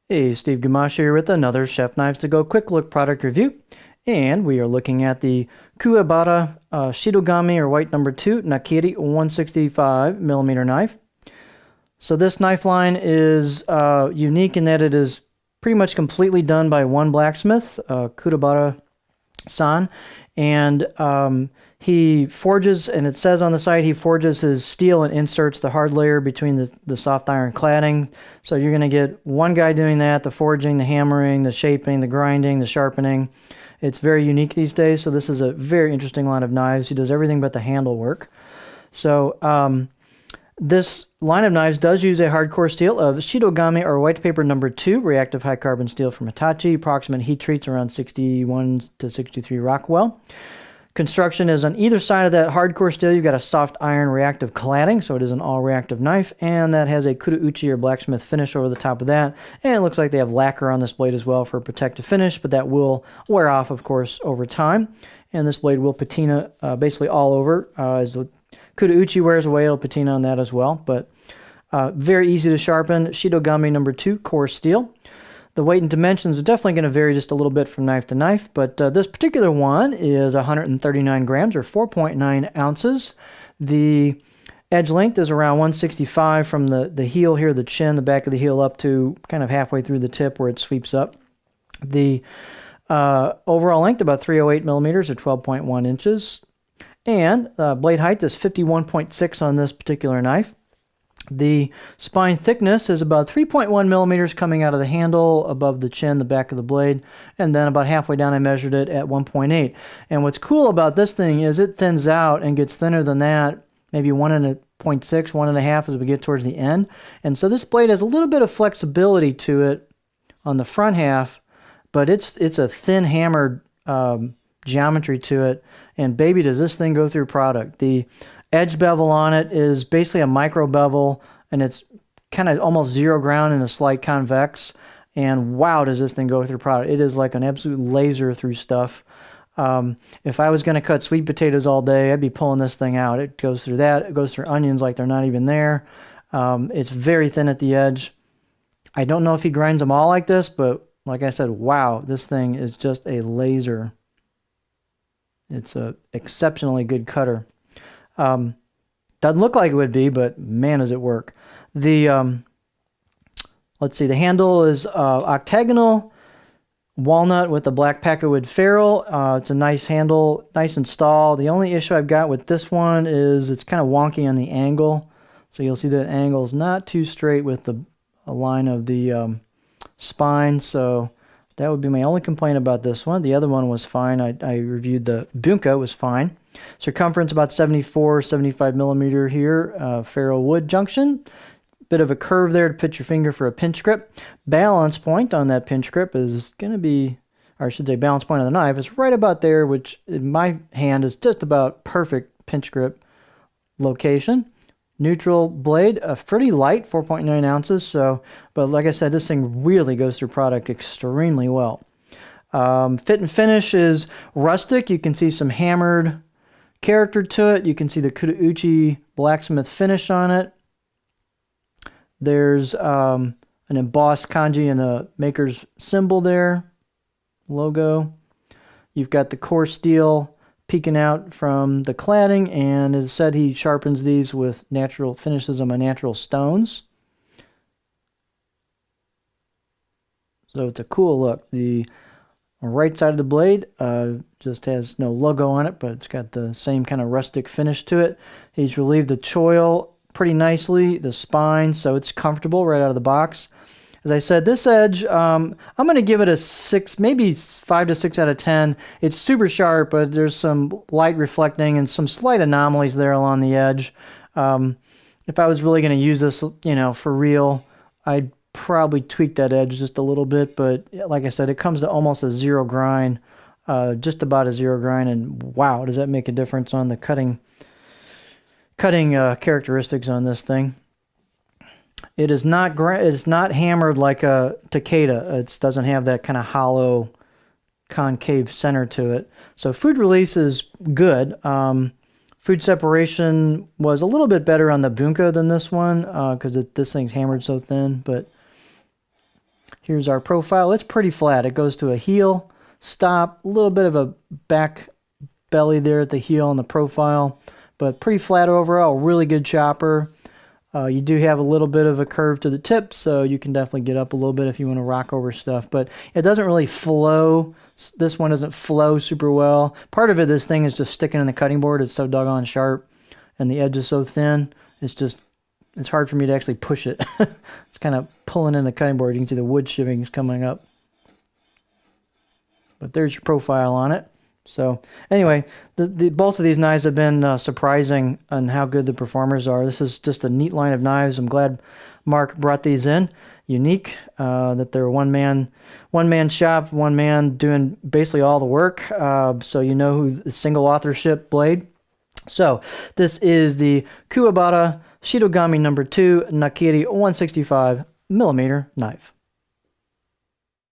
Hey, Steve Gamache here with another Chef Knives to Go quick look product review. And we are looking at the Kuwabara Shidogami or white number 2 Nakiri 165mm knife. So this knife line is unique in that it is pretty much completely done by one blacksmith, Kuwabara-san. And he forges, and it says on the side, he forges his steel and inserts the hard layer between the soft iron cladding. So you're going to get one guy doing that, the forging, the hammering, the shaping, the grinding, the sharpening. It's very unique these days, so this is a very interesting line of knives. He does everything but the handle work. So this line of knives does use a hardcore steel of Shidogami or white paper number 2 reactive high carbon steel from Hitachi. Approximate heat treats around 61 to 63 Rockwell. Construction is on either side of that hardcore steel. You've got a soft iron reactive cladding, so it is an all reactive knife, and that has a Kudauchi or blacksmith finish over the top of that. And it looks like they have lacquer on this blade as well for a protective finish, but that will wear off, of course, over time. And this blade will patina basically all over. As the Kudauchi wears away, it'll patina on that as well. But very easy to sharpen. Shidogami number 2 core steel. The weight and dimensions are definitely going to vary just a little bit from knife to knife, but this particular one is 139 grams or 4.9 ounces. The edge length is around 165 from the heel here, the chin, the back of the heel up to kind of halfway through the tip where it sweeps up. The overall length about 308 millimeters or 12.1 inches. And blade height is 51.6 on this particular knife. The spine thickness is about 3.1 millimeters coming out of the handle, above the chin, the back of the blade, and then about halfway down I measured it at 1.8. And what's cool about this thing is it thins out and gets thinner than that, maybe 1.6, 1.5 as we get towards the end. And so this blade has a little bit of flexibility to it on the front half, but it's a thin hammered geometry to it, and baby does this thing go through product. The edge bevel on it is basically a micro bevel, and it's kind of almost zero ground and a slight convex, and wow, does this thing go through product. It is like an absolute laser through stuff. If I was going to cut sweet potatoes all day, I'd be pulling this thing out. It goes through that. It goes through onions like they're not even there. It's very thin at the edge. I don't know if he grinds them all like this, but like I said, wow, this thing is just a laser. It's an exceptionally good cutter. Doesn't look like it would be, but man, does it work. The let's see, the handle is octagonal walnut with a black packerwood ferrule. It's a nice handle, nice install. The only issue I've got with this one is it's kind of wonky on the angle. So you'll see that angle is not too straight with the line of the spine. So that would be my only complaint about this one. The other one was fine. I reviewed the bunka, was fine. Circumference about 74, 75 millimeter here. Ferrule wood junction. Bit of a curve there to put your finger for a pinch grip. Balance point on that pinch grip is going to be, or I should say balance point on the knife is right about there, which in my hand is just about perfect pinch grip location. Neutral blade, pretty light, 4.9 ounces. So, but like I said, this thing really goes through product extremely well. Fit and finish is rustic. You can see some hammered character to it. You can see the Kudauchi blacksmith finish on it. There's an embossed kanji and a maker's symbol there, logo. You've got the core steel peeking out from the cladding, and as said, he sharpens these with natural finishes on my natural stones. So it's a cool look. The right side of the blade just has no logo on it, but it's got the same kind of rustic finish to it. He's relieved the choil pretty nicely, the spine, so it's comfortable right out of the box. As I said, this edge, I'm going to give it a 6, maybe 5 to 6 out of 10. It's super sharp, but there's some light reflecting and some slight anomalies there along the edge. If I was really going to use this, for real, I'd probably tweak that edge just a little bit. But like I said, it comes to almost a zero grind, just about a zero grind. And wow, does that make a difference on the cutting characteristics on this thing. It is not it's not hammered like a Takeda. It doesn't have that kind of hollow, concave center to it. So food release is good. Food separation was a little bit better on the bunka than this one because this thing's hammered so thin. But Here's our profile. It's pretty flat. It goes to a heel, stop, a little bit of a back belly there at the heel on the profile, but pretty flat overall. Really good chopper. You do have a little bit of a curve to the tip, so you can definitely get up a little bit if you want to rock over stuff, but it doesn't really flow. This one doesn't flow super well. Part of it, this thing is just sticking in the cutting board. It's so doggone sharp, and the edge is so thin. It's hard for me to actually push it. It's kind of pulling in the cutting board. You can see the wood shivings coming up. But there's your profile on it. So anyway, both of these knives have been surprising on how good the performers are. This is just a neat line of knives. I'm glad Mark brought these in. Unique, that they're one man shop, one man doing basically all the work. So you know who the single authorship blade. So this is the Kuwabara Shidogami number 2 Nakiri 165mm knife.